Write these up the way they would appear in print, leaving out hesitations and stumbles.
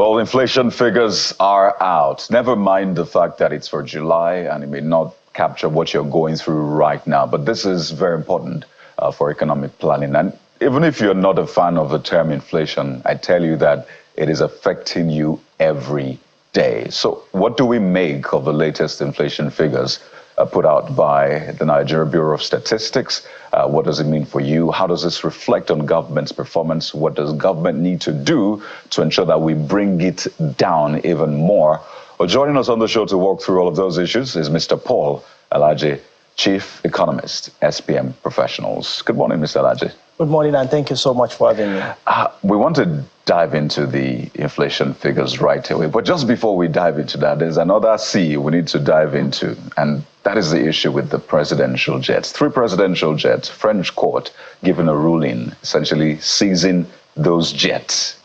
Well, inflation figures are out. Never mind the fact that it's for July and it may not capture what you're going through right now. But this is very important for economic planning. And even if you're not a fan of the term inflation, I tell you that it is affecting you every day. So what do we make of the latest inflation figures put out by the Nigeria Bureau of Statistics? What does it mean for you? How does this reflect on government's performance? What does government need to do to ensure that we bring it down even more? Well, joining us on the show to walk through all of those issues is Mr. Paul Alaje, Chief Economist, SPM Professionals. Good morning, Mr. Alaje. Good morning, and thank you so much for having me. We want to dive into the inflation figures right away. But just before we dive into that, there's another C we need to dive into, and that is the issue with the presidential jets. 3 presidential jets, French court giving a ruling, essentially seizing those jets.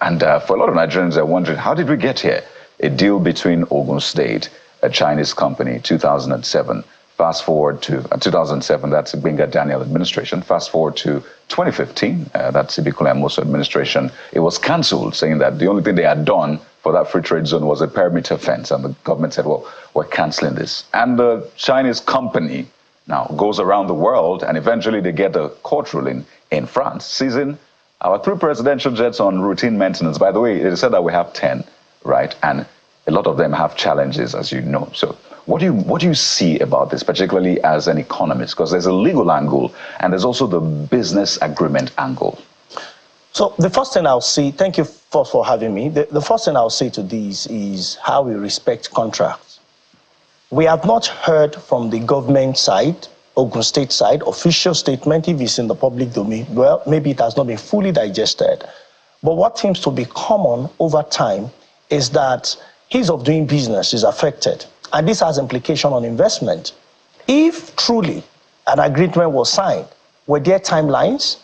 And for a lot of Nigerians, they're wondering, how did we get here? A deal between Ogun State, a Chinese company, 2007. Fast forward to 2007, that's the Benga Daniel administration. Fast forward to 2015, that's Ibikule Amoso administration. It was cancelled, saying that the only thing they had done for that free trade zone was a perimeter fence. And the government said, well, we're cancelling this. And the Chinese company now goes around the world, and eventually they get a court ruling in France, seizing our 3 presidential jets on routine maintenance. By the way, it is said that we have 10, right? And a lot of them have challenges, as you know. So what do you see about this, particularly as an economist? Because there's a legal angle and there's also the business agreement angle. So the first thing I'll say, thank you for having me. The first thing I'll say to this is how we respect contracts. We have not heard from the government side, Ogun State side, official statement, if it's in the public domain. Well, maybe it has not been fully digested. But what seems to be common over time is that ease of doing business is affected. And this has implication on investment. If truly an agreement was signed, were there timelines?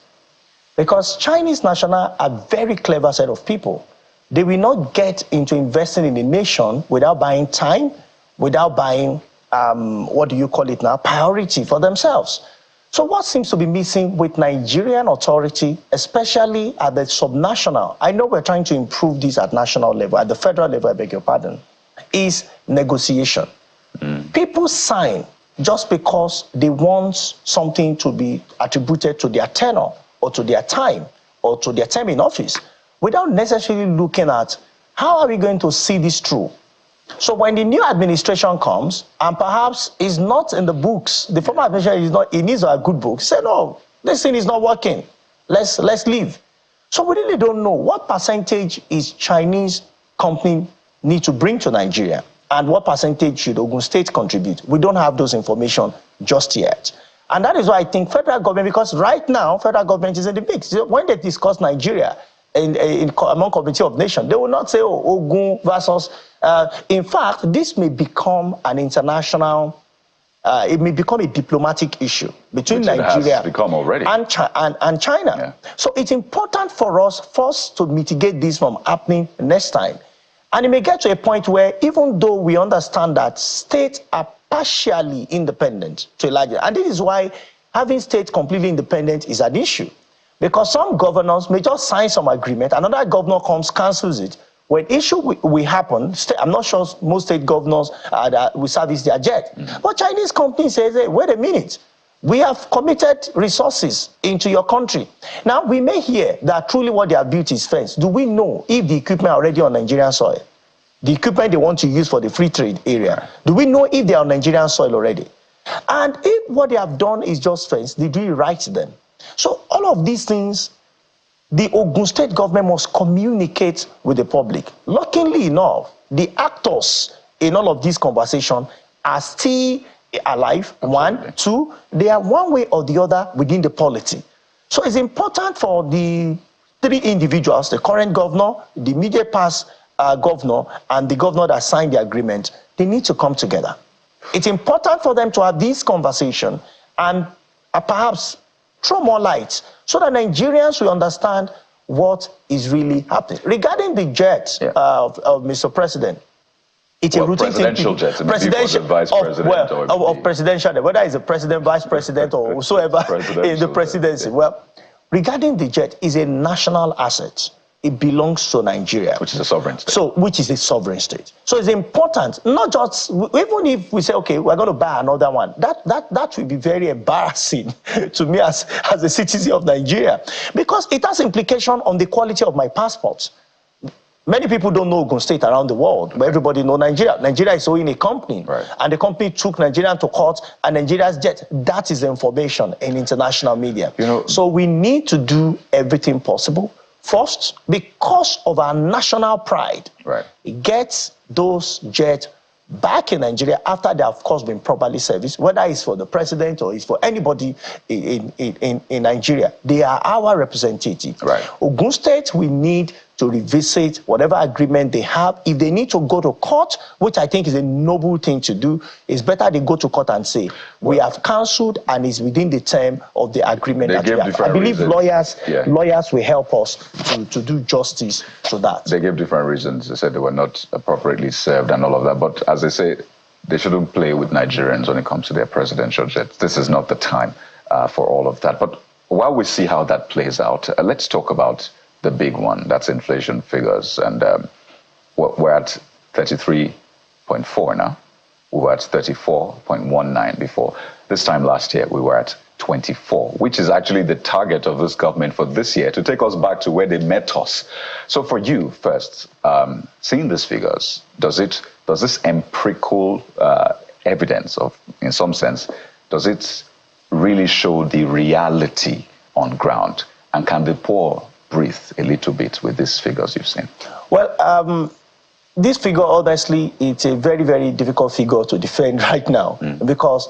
Because Chinese nationals are very clever set of people. They will not get into investing in a nation without buying time, without buying, what do you call it now, priority for themselves. So what seems to be missing with Nigerian authority, especially at the subnational, I know we're trying to improve this at national level, at the federal level, I beg your pardon, is negotiation. People sign just because they want something to be attributed to their tenure or to their time or to their term in office without necessarily looking at how are we going to see this through. So when the new administration comes and perhaps is not in the books, the former administration is not, it needs a good book, say no, this thing is not working, let's leave. So we really don't know what percentage is Chinese company need to bring to Nigeria and what percentage should Ogun State contribute. We don't have those information just yet. And that is why I think federal government, because right now federal government is in the mix. When they discuss Nigeria among Committee of Nations, they will not say, oh, Ogun versus, in fact, this may become an international, it may become a diplomatic issue between Nigeria and China. Yeah. So it's important for us first to mitigate this from happening next time. And it may get to a point where even though we understand that states are partially independent to a large extent, and this is why having states completely independent is an issue. Because some governors may just sign some agreement, another governor comes, cancels it. When issue will happen, I'm not sure most state governors will service their jet. But Chinese companies say, hey, wait a minute, we have committed resources into your country. Now, we may hear that truly what they have built is fence. Do we know if the equipment are already on Nigerian soil? The equipment they want to use for the free trade area, do we know if they are on Nigerian soil already? And if what they have done is just fence, they do it right then. So all of these things, the Ogun State government must communicate with the public. Luckily enough, the actors in all of these conversations are still alive. Absolutely. 1, 2, they are one way or the other within the polity. So it's important for the 3 individuals, the current governor, the immediate past governor, and the governor that signed the agreement, they need to come together. It's important for them to have this conversation and perhaps throw more light so that Nigerians will understand what is really happening. Regarding the jet of Mr. President, it's a routine presidential jet, presidential vice president, of presidential, whether it's a president, vice president, or whosoever in the presidency. Well, regarding the jet, is a national asset. it belongs to Nigeria. Which is a sovereign state. So, which is a sovereign state. So it's important, not just, even if we say, okay, we're going to buy another one, that will be very embarrassing to me as a citizen of Nigeria, because it has implication on the quality of my passport. Many people don't know Ogun State around the world, but everybody knows Nigeria. Nigeria is owning a company, right, and the company took Nigeria to court, and Nigeria's jet. That is the information in international media. You know, so we need to do everything possible. First, because of our national pride, right, get those jets back in Nigeria after they have, of course, been properly serviced, whether it's for the president or it's for anybody in Nigeria. They are our representative. Right. Ogun State, we need to revisit whatever agreement they have. If they need to go to court, which I think is a noble thing to do, it's better they go to court and say, we have cancelled and it's within the term of the agreement that we have. I believe lawyers will help us to do justice to that. They gave different reasons. They said they were not appropriately served and all of that. But as they say, they shouldn't play with Nigerians when it comes to their presidential jets. This is not the time for all of that. But while we see how that plays out, let's talk about the big one. That's inflation figures. And we're at 33.4 now. We were at 34.19 before. This time last year, we were at 24, which is actually the target of this government for this year, to take us back to where they met us. So for you, first, seeing these figures, does this empirical evidence of, in some sense, does it really show the reality on ground? And can the poor breathe a little bit with these figures you've seen? Well, this figure, honestly, it's a very, very difficult figure to defend right now, because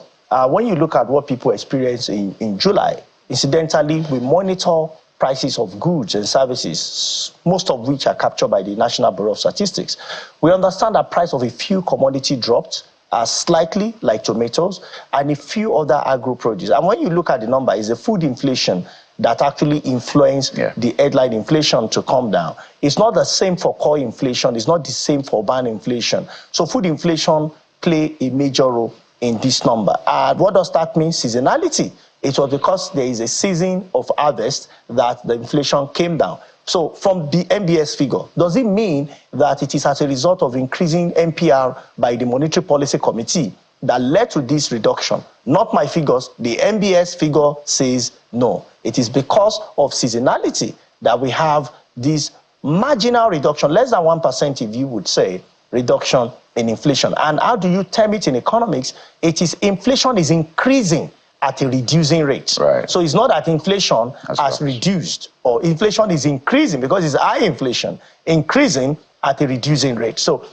when you look at what people experience in July, incidentally, we monitor prices of goods and services, most of which are captured by the National Bureau of Statistics. We understand that price of a few commodity dropped slightly, like tomatoes, and a few other agro-produce. And when you look at the number, it's the food inflation that actually influenced the headline inflation to come down. It's not the same for core inflation. It's not the same for urban inflation. So food inflation play a major role in this number. And what does that mean? Seasonality. It was because there is a season of harvest that the inflation came down. So from the MBS figure, does it mean that it is as a result of increasing NPR by the Monetary Policy Committee that led to this reduction? Not my figures. The MBS figure says no. It is because of seasonality that we have this marginal reduction, less than 1% if you would say, reduction in inflation. And how do you term it in economics? It is inflation is increasing at a reducing rate. Right. So it's not that inflation has reduced, or inflation is increasing because it's high inflation, increasing at a reducing rate. So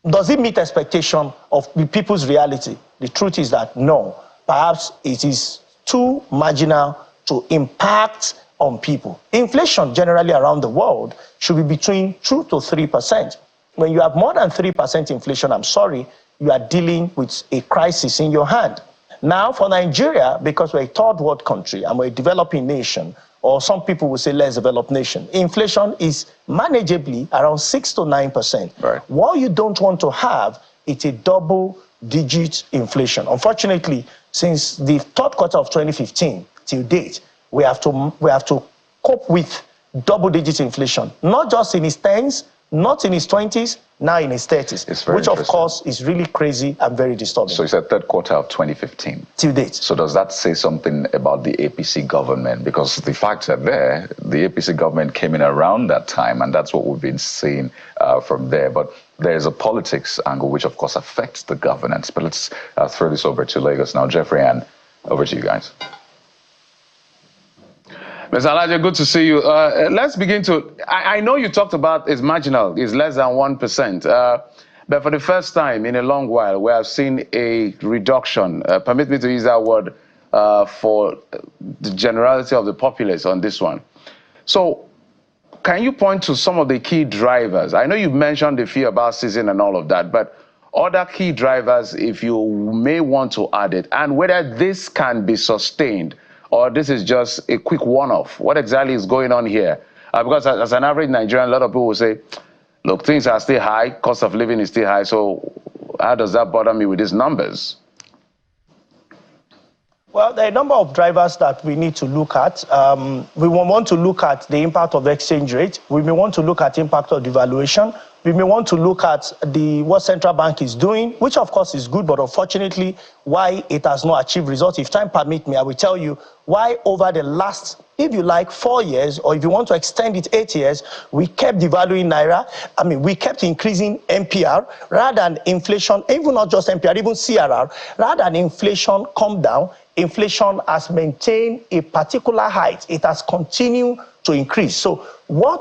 does it meet expectation of the people's reality? The truth is that no. Perhaps it is too marginal to impact on people. Inflation generally around the world should be between 2 to 3%. When you have more than 3% inflation, I'm sorry, you are dealing with a crisis in your hand. Now for Nigeria, because we're a third world country and we're a developing nation, or some people will say less developed nation, inflation is manageably around 6 to 9%. Right. What you don't want to have is a double-digit inflation. Unfortunately, since the third quarter of 2015 till date, we have to cope with double-digit inflation, not just in its 10s, not in his 20s, now in his 30s, which of course is really crazy and very disturbing. So you said third quarter of 2015. Till date. So does that say something about the APC government? Because the facts are there. The APC government came in around that time, and that's what we've been seeing from there. But there's a politics angle, which of course affects the governance. But let's throw this over to Lagos now. Jeffrey, and over to you guys. Mr. Elijah, good to see you. Let's begin to, I know you talked about it's marginal, it's less than 1%, but for the first time in a long while, we have seen a reduction, permit me to use that word, for the generality of the populace on this one. So can you point to some of the key drivers? I know you mentioned the fear about season and all of that, but other key drivers, if you may want to add it, and whether this can be sustained, or this is just a quick one-off. What exactly is going on here? Because as an average Nigerian, a lot of people will say, look, things are still high, cost of living is still high, so how does that bother me with these numbers? Well, there are a number of drivers that we need to look at. We want to look at the impact of the exchange rate. We may want to look at the impact of devaluation. We may want to look at what central bank is doing, which of course is good, but unfortunately, why it has not achieved results. If time permit me, I will tell you why over the last, if you like, 4 years, or if you want to extend it 8 years, we kept devaluing Naira. I mean, we kept increasing MPR rather than inflation, even not just MPR, even CRR, rather than inflation come down. Inflation has maintained a particular height. It has continued to increase. So why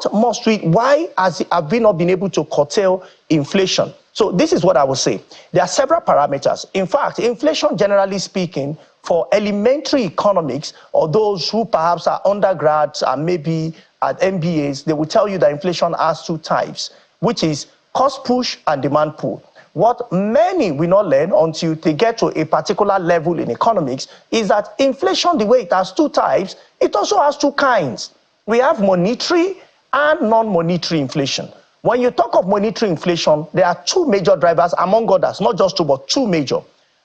have we not been able to curtail inflation? So this is what I would say. There are several parameters. In fact, inflation, generally speaking, for elementary economics, or those who perhaps are undergrads and maybe at MBAs, they will tell you that inflation has two types, which is cost push and demand pull. What many will not learn until they get to a particular level in economics is that inflation, the way it has two types, it also has two kinds. We have monetary and non-monetary inflation. When you talk of monetary inflation, there are two major drivers, among others, not just two, but two major.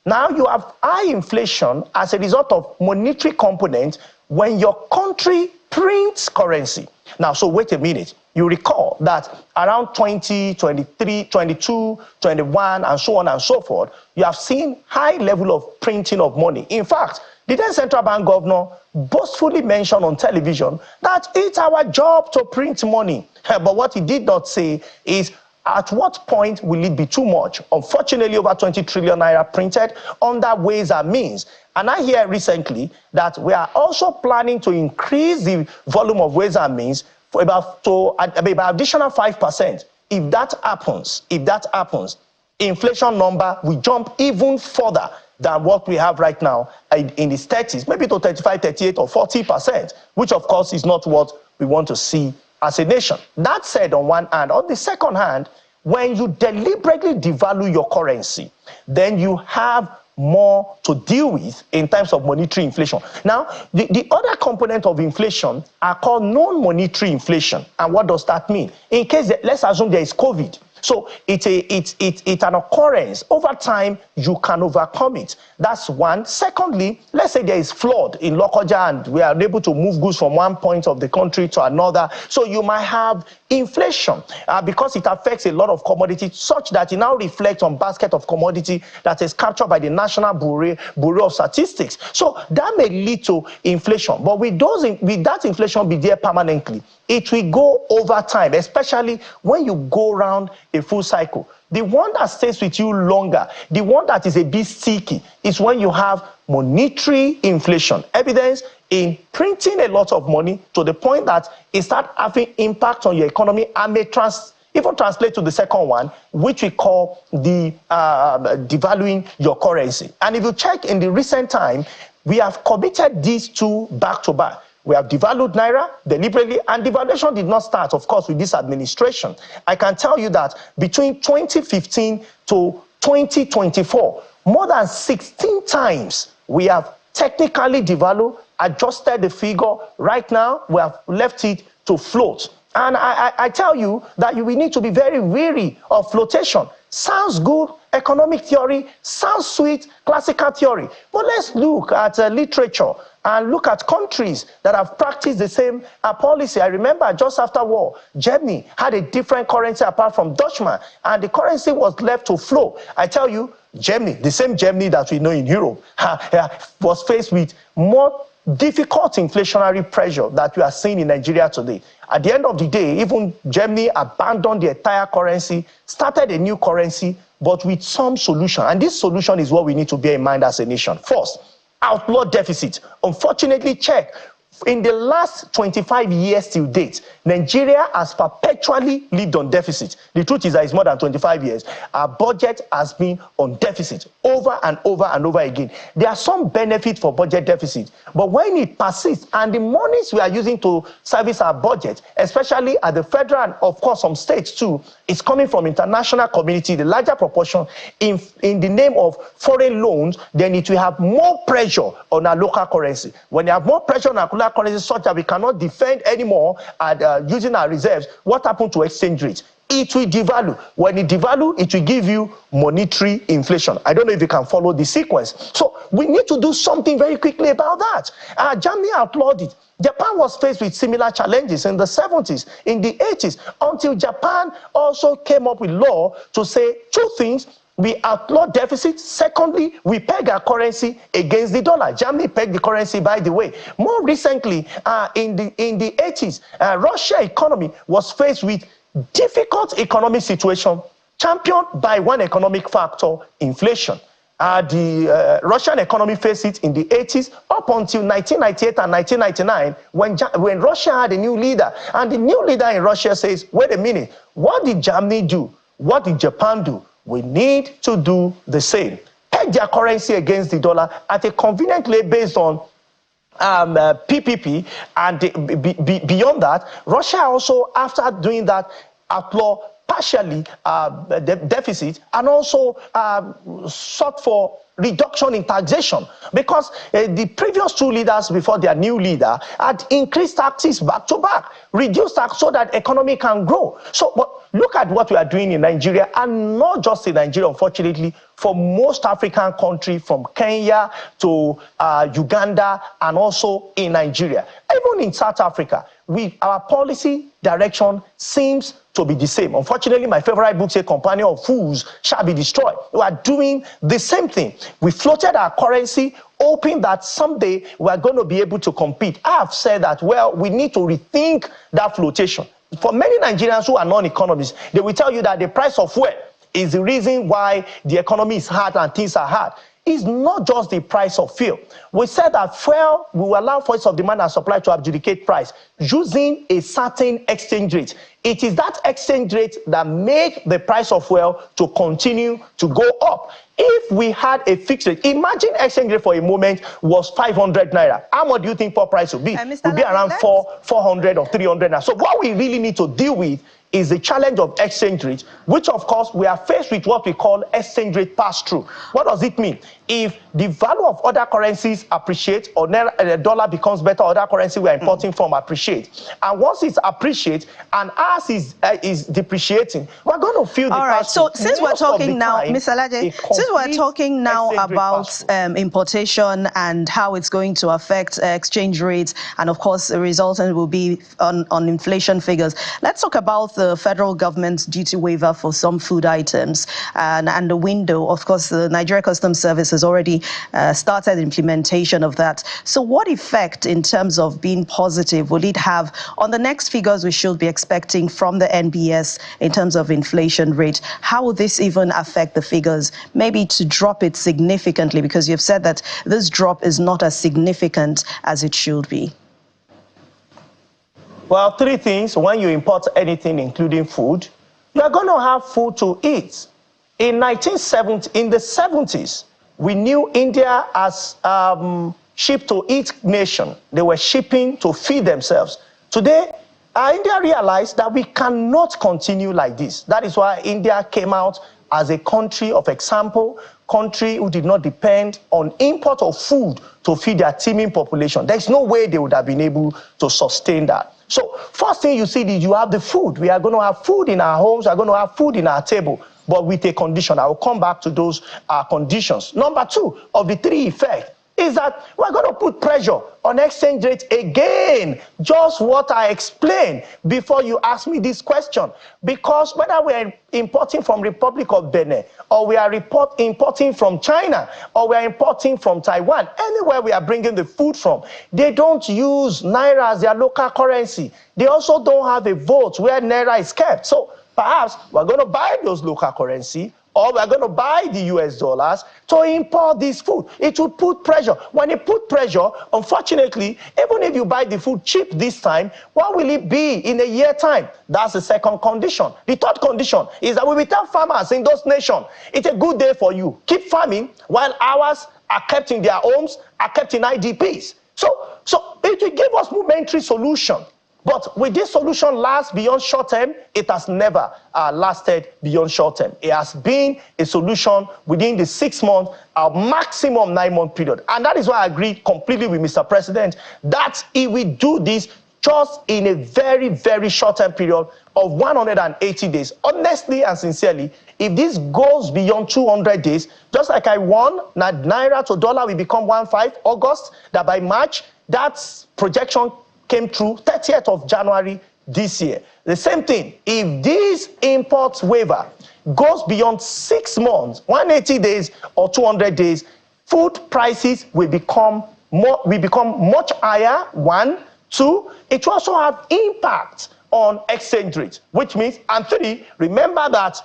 Now you have high inflation as a result of monetary component when your country prints currency. Now, so wait a minute. You recall that around 20, 23, 22, 21, and so on and so forth, you have seen high level of printing of money. In fact, the then central bank governor boastfully mentioned on television that it's our job to print money. But what he did not say is at what point will it be too much? Unfortunately, over 20 trillion naira printed under ways and means. And I hear recently that we are also planning to increase the volume of ways and means for about additional 5%. If that happens, inflation number will jump even further than what we have right now in the 30s, maybe to 35, 38, or 40%, which of course is not what we want to see as a nation. That said, on one hand. On the second hand, when you deliberately devalue your currency, then you have more to deal with in terms of monetary inflation. Now, the other component of inflation are called non-monetary inflation. And what does that mean? In case, let's assume there is COVID. So it's an occurrence. Over time, you can overcome it. That's one. Secondly, let's say there is flood in Lokoja and we are unable to move goods from one point of the country to another. So you might have inflation because it affects a lot of commodities such that it now reflects on basket of commodity that is captured by the National Bureau of Statistics. So that may lead to inflation. But with that inflation be there permanently, it will go over time, especially when you go around a full cycle. The one that stays with you longer, the one that is a bit sticky, is when you have monetary inflation. Evidence in printing a lot of money to the point that it starts having impact on your economy and may even translate to the second one, which we call the devaluing your currency. And if you check in the recent time, we have committed these two back to back. We have devalued Naira deliberately, and devaluation did not start, of course, with this administration. I can tell you that between 2015 to 2024, more than 16 times we have technically devalued, adjusted the figure. Right now, we have left it to float. And I tell you that we need to be very wary of flotation. Sounds good, economic theory, sounds sweet, classical theory. But let's look at literature and look at countries that have practiced the same policy. I remember just after war, Germany had a different currency apart from Deutschmark, and the currency was left to flow. I tell you, Germany, the same Germany that we know in Europe, was faced with more difficult inflationary pressure that we are seeing in Nigeria today. At the end of the day, even Germany abandoned the entire currency, started a new currency, but with some solution. And this solution is what we need to bear in mind as a nation. First, outlaw deficit. Unfortunately, check. In the last 25 years till date, Nigeria has perpetually lived on deficit. The truth is that it's more than 25 years. Our budget has been on deficit over and over and over again. There are some benefits for budget deficit, but when it persists and the monies we are using to service our budget, especially at the federal and of course some states too, is coming from international community, the larger proportion in the name of foreign loans, then it will have more pressure on our local currency. When you have more pressure on our local currency such that we cannot defend anymore at using our reserves, what happened to exchange rates? it will devalue. When it devalue, it will give you monetary inflation. I don't know if you can follow the sequence. So we need to do something very quickly about that. Germany outlawed it. Japan was faced with similar challenges in the 70s, in the 80s, until Japan also came up with law to say two things. We outlaw deficit. Secondly, we peg our currency against the dollar. Germany pegged the currency, by the way. More recently, in the 80s, Russia economy was faced with difficult economic situation championed by one economic factor, inflation. The Russian economy faced it in the 80s up until 1998 and 1999 when Russia had a new leader. And the new leader in Russia says, wait a minute, what did Germany do? What did Japan do? We need to do the same. Peg their currency against the dollar at a convenient rate based on PPP. And beyond that, Russia also, after doing that, outlaw partially the deficit and also sought for reduction in taxation, because the previous two leaders before their new leader had increased taxes back to back, reduced tax so that economy can grow. So but look at what we are doing in Nigeria, and not just in Nigeria, unfortunately, for most African countries, from Kenya to Uganda and also in Nigeria. Even in South Africa, our policy direction seems to be the same. Unfortunately, my favorite book says, Companion of Fools shall be destroyed. We are doing the same thing. We floated our currency, hoping that someday we are going to be able to compete. I have said that, well, we need to rethink that flotation. For many Nigerians who are non-economists, they will tell you that the price of fuel is the reason why the economy is hard and things are hard. It's not just the price of fuel. We said that fuel will allow forces of demand and supply to adjudicate price using a certain exchange rate. It is that exchange rate that makes the price of fuel to continue to go up. If we had a fixed rate, imagine exchange rate for a moment was 500 naira. How much do you think pop price would be? It would be around 400 or 300 naira. So what we really need to deal with is the challenge of exchange rate, which of course we are faced with what we call exchange rate pass-through. What does it mean? If the value of other currencies appreciates, or the dollar becomes better, other currency we are importing from appreciate. And once it's appreciate and ours is depreciating, we're going to feel the all right, so since we're talking now, Mr. Laje, since we're talking now about importation and how it's going to affect exchange rates, and of course the resultant will be on inflation figures, let's talk about the federal government's duty waiver for some food items and the window. Of course, the Nigeria Customs Service has already started implementation of that. So what effect in terms of being positive will it have on the next figures we should be expecting from the NBS in terms of inflation rate? How will this even affect the figures? Maybe to drop it significantly, because you've said that this drop is not as significant as it should be. Well, three things. When you import anything, including food, you are going to have food to eat. In the 70s, we knew India as ship-to-eat nation. They were shipping to feed themselves. Today, India realized that we cannot continue like this. That is why India came out as a country of example, country who did not depend on import of food to feed their teeming population. There's no way they would have been able to sustain that. So first thing you see is you have the food. We are going to have food in our homes. We are going to have food in our table, but with a condition. I will come back to those conditions. Number two of the three effects is that we're going to put pressure on exchange rate again. Just what I explained before you asked me this question. Because whether we're importing from Republic of Benin, or we are importing from China, or we are importing from Taiwan, anywhere we are bringing the food from, they don't use Naira as their local currency. They also don't have a vote where Naira is kept. So perhaps we're going to buy those local currency, or we're going to buy the US dollars to import this food. It will put pressure. When it put pressure, unfortunately, even if you buy the food cheap this time, what will it be in a year time? That's the second condition. The third condition is that we will tell farmers in those nations, it's a good day for you. Keep farming while ours are kept in their homes, are kept in IDPs. So it will give us momentary solution. But will this solution last beyond short term? It has never lasted beyond short term. It has been a solution within the 6 month, maximum 9 month period. And that is why I agree completely with Mr. President that if we do this just in a very, very short term period, of 180 days. Honestly and sincerely, if this goes beyond 200 days, just like I won, Naira to dollar will become 1.5 August, that by March, that projection came through 30th of January this year. The same thing, if this import waiver goes beyond 6 months, 180 days or 200 days, food prices will become much higher, 1. 2, it will also have impact on exchange rates, which means, and 3, remember that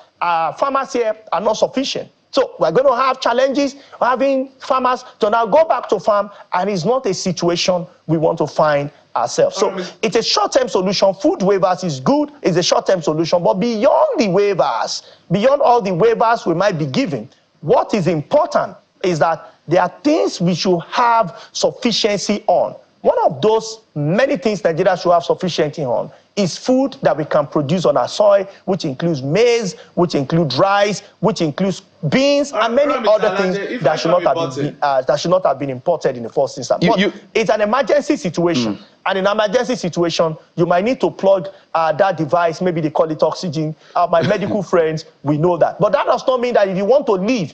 farmers here are not sufficient. So we're going to have challenges having farmers to now go back to farm, and it's not a situation we want to find ourselves. So it's a short-term solution. Food waivers is good, it's a short-term solution, but beyond the waivers, beyond all the waivers we might be giving, what is important is that there are things we should have sufficiency on. One of those many things Nigeria should have sufficiency on is food that we can produce on our soil, which includes maize, which includes rice, which includes beans, and many other things that should not have been imported in the first instance. But it's an emergency situation. And in an emergency situation, you might need to plug that device, maybe they call it oxygen. My medical friends, we know that. But that does not mean that if you want to live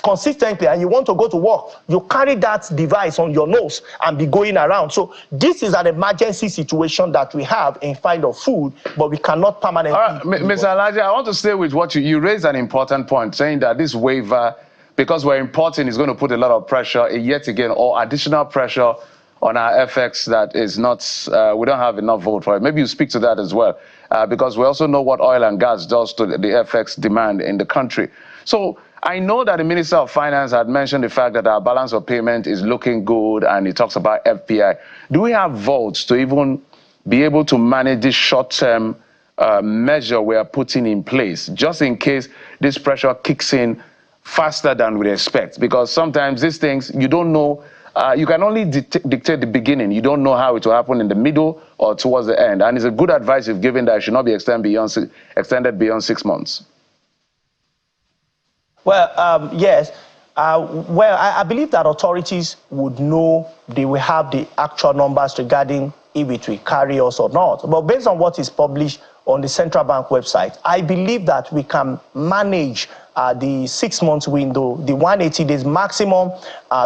consistently and you want to go to work, you carry that device on your nose and be going around. So this is an emergency situation that we have in find of food, but we cannot permanently. All right, Mr. Alaji, I want to stay with what you raised an important point, saying that this waiver, because we're importing, is going to put a lot of pressure, yet again, or additional pressure on our FX that is not, we don't have enough vote for it. Maybe you speak to that as well, because we also know what oil and gas does to the FX demand in the country. So I know that the Minister of Finance had mentioned the fact that our balance of payment is looking good, and he talks about FPI. Do we have votes to even be able to manage this short-term measure we are putting in place, just in case this pressure kicks in faster than we expect? Because sometimes these things, you don't know, you can only dictate the beginning. You don't know how it will happen in the middle or towards the end. And it's a good advice you've given that it should not be extended beyond 6 months. Well, yes. I believe that authorities would know, they will have the actual numbers regarding if it will carry us or not. But based on what is published on the Central Bank website, I believe that we can manage the 6 months window, the 180 days maximum,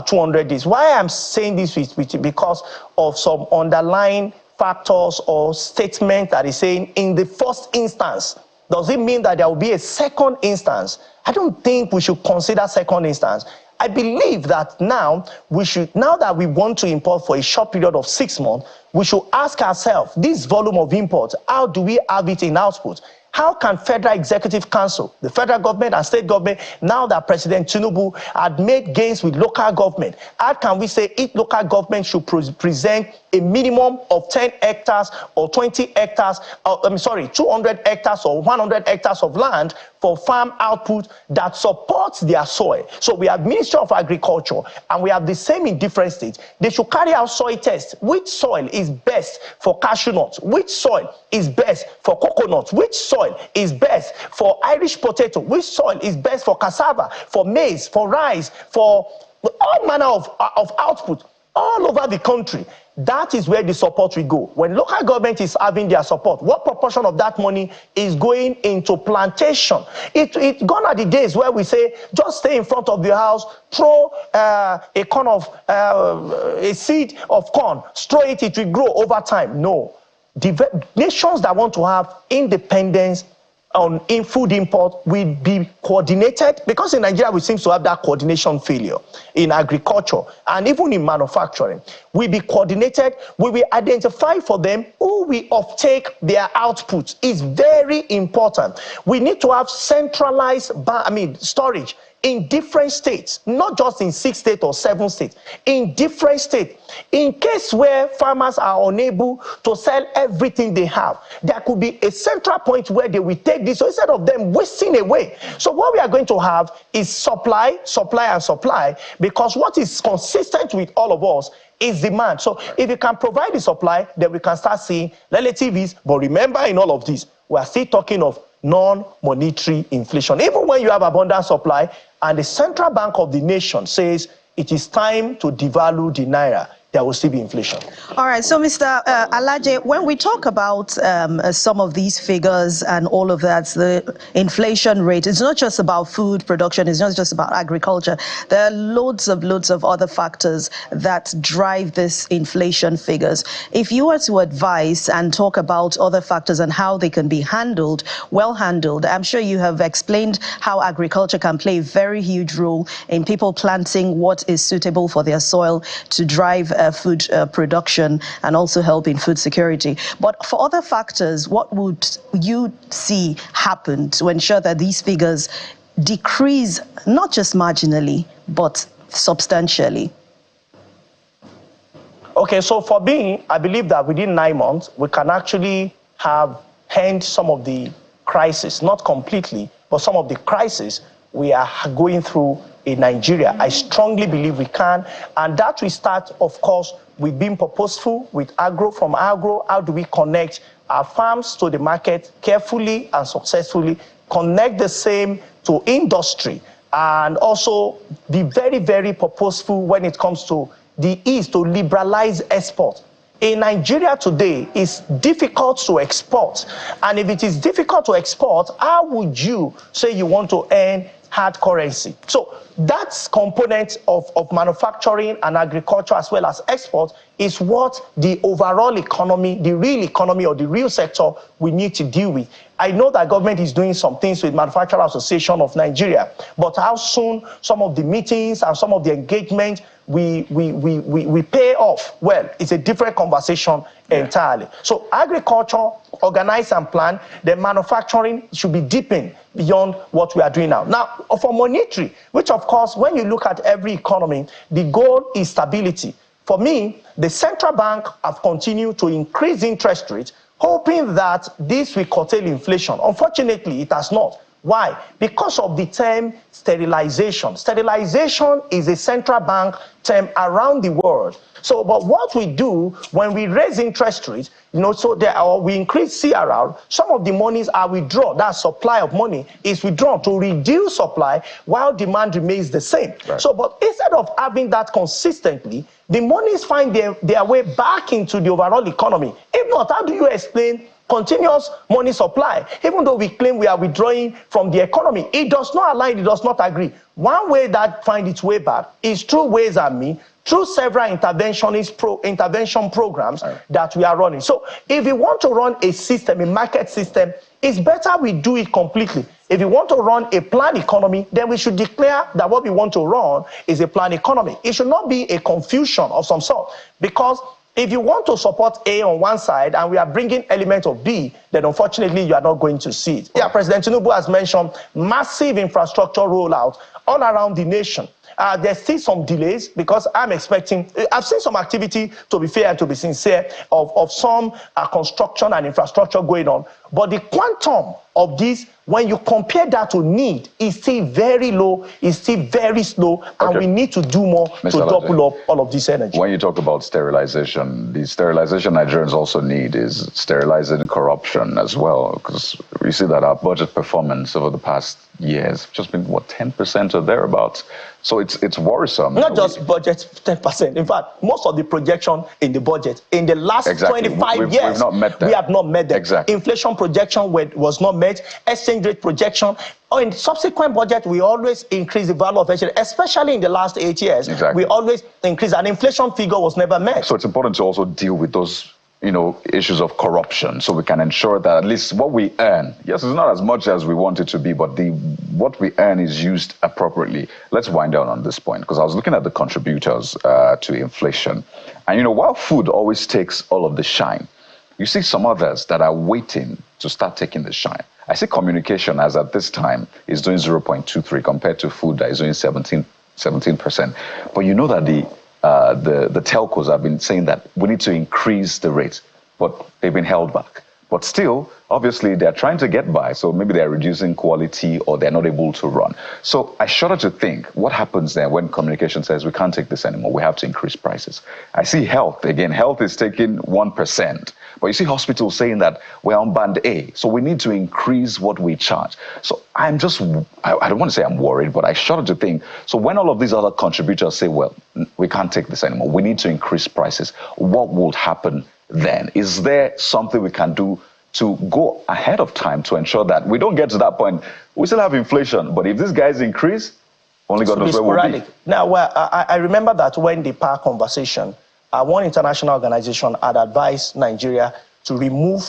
200 days. Why I'm saying this is because of some underlying factors or statement that is saying in the first instance. Does it mean that there will be a second instance? I don't think we should consider second instance. I believe that now that we want to import for a short period of 6 months, we should ask ourselves, this volume of import, how do we have it in output? How can Federal Executive Council, the federal government and state government, now that President Tinubu had made gains with local government, how can we say each local government should present a minimum of 10 hectares or 20 hectares, 200 hectares or 100 hectares of land for farm output that supports their soil? So we have Ministry of Agriculture, and we have the same in different states. They should carry out soil tests. Which soil is best for cashew nuts? Which soil is best for coconuts? Which soil is best for Irish potato? Which soil is best for cassava, for maize, for rice, for all manner of output all over the country? That is where the support will go. When local government is having their support, what proportion of that money is going into plantation? It's gone are the days where we say, just stay in front of your house, throw a seed of corn, straw it, it will grow over time. No. Nations that want to have independence in food import will be coordinated, because in Nigeria we seem to have that coordination failure in agriculture and even in manufacturing. Will be coordinated. We will identify for them who will offtake their output. Is very important. We need to have centralized storage in different states, not just in 6 states or 7 states, in different states. In case where farmers are unable to sell everything they have, there could be a central point where they will take this, so instead of them wasting away. So what we are going to have is supply, and supply, because what is consistent with all of us is demand. So if you can provide the supply, then we can start seeing relative ease. But remember, in all of this, we are still talking of non-monetary inflation. Even when you have abundant supply and the central bank of the nation says it is time to devalue the naira, there will still be inflation. All right, so Mr. Alaje, when we talk about some of these figures and all of that, the inflation rate, it's not just about food production, it's not just about agriculture. There are loads of other factors that drive this inflation figures. If you were to advise and talk about other factors and how they can be handled, well handled, I'm sure you have explained how agriculture can play a very huge role in people planting what is suitable for their soil to drive food production and also help in food security. But for other factors, what would you see happen to ensure that these figures decrease not just marginally, but substantially? Okay, so for me, I believe that within 9 months, we can actually have end some of the crisis, not completely, but some of the crisis we are going through in Nigeria. I strongly believe we can, and that will start, of course, with being purposeful with agro. From agro, how do we connect our farms to the market carefully and successfully, connect the same to industry, and also be very, very purposeful when it comes to the ease to liberalize export. In Nigeria today, it's difficult to export. And if it is difficult to export, how would you say you want to earn hard currency? So that component of manufacturing and agriculture as well as export is what the overall economy, the real economy or the real sector we need to deal with. I know that government is doing some things with Manufacturer Association of Nigeria, but how soon some of the meetings and some of the engagement we pay off, well, it's a different conversation entirely. So agriculture, organize and plan, then manufacturing should be deepened beyond what we are doing now. Now, for monetary, which of course, when you look at every economy, the goal is stability. For me, the central bank have continued to increase interest rates, hoping that this will curtail inflation. Unfortunately, it has not. Why? Because of the term sterilization. Sterilization is a central bank term around the world. So, but what we do when we raise interest rates, so or we increase CRR, some of the monies are withdrawn. That supply of money is withdrawn to reduce supply while demand remains the same. Right. So, but instead of having that consistently, the monies find their way back into the overall economy. If not, how do you explain continuous money supply? Even though we claim we are withdrawing from the economy, it does not align, it does not agree. One way that finds its way back is through ways and means, through several intervention programs that we are running. So if we want to run a system, a market system, it's better we do it completely. If we want to run a planned economy, then we should declare that what we want to run is a planned economy. It should not be a confusion of some sort, because if you want to support A on one side and we are bringing elements of B, then unfortunately you are not going to see it. Yeah, President Tinubu has mentioned massive infrastructure rollout all around the nation. There's still some delays because I've seen some activity, to be fair and to be sincere, of some construction and infrastructure going on. But the quantum of this, when you compare that to need, is still very low, is still very slow, and we need to do more to double up all of this energy. When you talk about sterilization, the sterilization Nigerians also need is sterilizing corruption as well, because we see that our budget performance over the past years just been, 10% or thereabouts. So it's worrisome. Not just budget 10%. In fact, most of the projection in the budget in the last 25 years, we've not met that. We have not met that. Exactly. Inflation projection was not met. Exchange rate projection. In subsequent budget, we always increase the value of exchange, especially in the last 8 years. Exactly. We always increase. An inflation figure was never met. So it's important to also deal with those issues of corruption, so we can ensure that at least what we earn, yes, it's not as much as we want it to be, but what we earn is used appropriately. Let's wind down on this point, because I was looking at the contributors to inflation. And while food always takes all of the shine, you see some others that are waiting to start taking the shine. I see communication, as at this time, is doing 0.23 compared to food that is doing 17%. But you know that the telcos have been saying that we need to increase the rates, but they've been held back. But still, obviously, they're trying to get by, so maybe they're reducing quality or they're not able to run. So I shudder to think, what happens there when communication says we can't take this anymore, we have to increase prices? I see health, again, health is taking 1%, But you see hospitals saying that we're on band A, so we need to increase what we charge. So I don't want to say I'm worried, but I shudder to think, so when all of these other contributors say, well, we can't take this anymore, we need to increase prices, what will happen then? Is there something we can do to go ahead of time to ensure that we don't get to that point? We still have inflation, but if these guys increase, only God knows where we'll be. Now, well, I remember that when the power conversation, one international organization had advised Nigeria to remove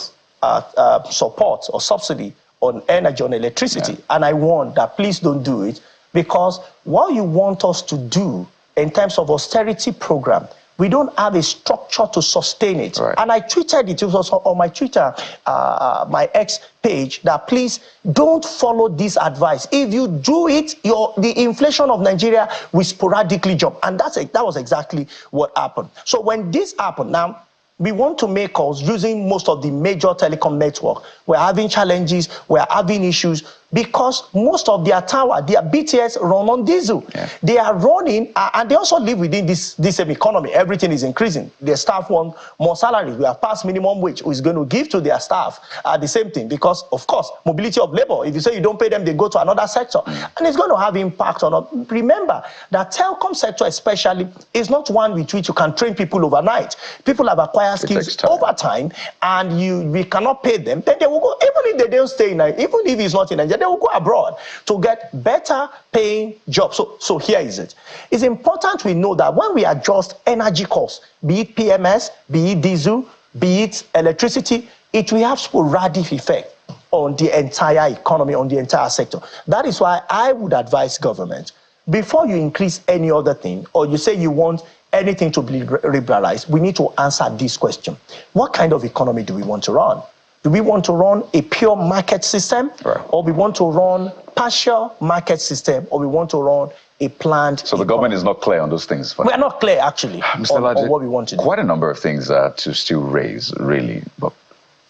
support or subsidy on energy, on electricity. Yeah. And I warned that please don't do it, because what you want us to do in terms of austerity program, we don't have a structure to sustain it. Right. And I tweeted it was on my Twitter, my X page, that please don't follow this advice. If you do it, the inflation of Nigeria will sporadically jump. And that was exactly what happened. So when this happened, now, we want to make calls using most of the major telecom network. We're having challenges, we're having issues, because most of their tower, their BTS run on diesel. Yeah. They are running, and they also live within this same economy. Everything is increasing. Their staff want more salaries. We have passed minimum wage, who is going to give to their staff the same thing, because, of course, mobility of labor. If you say you don't pay them, they go to another sector. And it's going to have impact on us. Remember that telecom sector especially is not one with which you can train people overnight. People have acquired skills over time, and we cannot pay them. Then they will go, even if they don't stay in Nigeria, even if it's not in Nigeria, they will go abroad to get better paying jobs. So here is it. It's important we know that when we adjust energy costs, be it PMS, be it diesel, be it electricity, it will have sporadic effect on the entire economy, on the entire sector. That is why I would advise government, before you increase any other thing, or you say you want anything to be liberalized, we need to answer this question. What kind of economy do we want to run? Do we want to run a pure market system, right, or we want to run partial market system, or we want to run a planned So the government is not clear on those things? We are not clear, actually, on what we want to do. Quite a number of things to still raise, really, but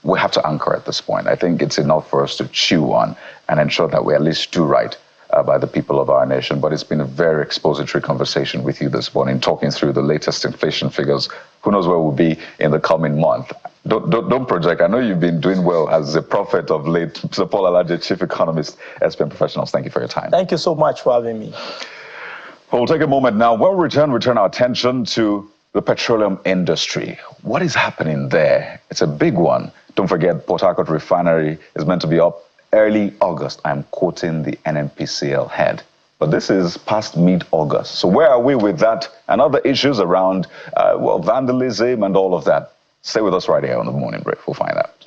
we have to anchor at this point. I think it's enough for us to chew on and ensure that we at least do right by the people of our nation. But it's been a very expository conversation with you this morning, talking through the latest inflation figures. Who knows where we'll be in the coming month? Don't project. I know you've been doing well as a prophet of late. Mr. Paul Alaje, Chief Economist, SPM Professionals, thank you for your time. Thank you so much for having me. We'll take a moment now. When we return our attention to the petroleum industry. What is happening there? It's a big one. Don't forget, Port Harcourt Refinery is meant to be up early August. I'm quoting the NNPCL head. But this is past mid-August. So where are we with that and other issues around, vandalism and all of that? Stay with us right here on the Morning Break. We'll find out.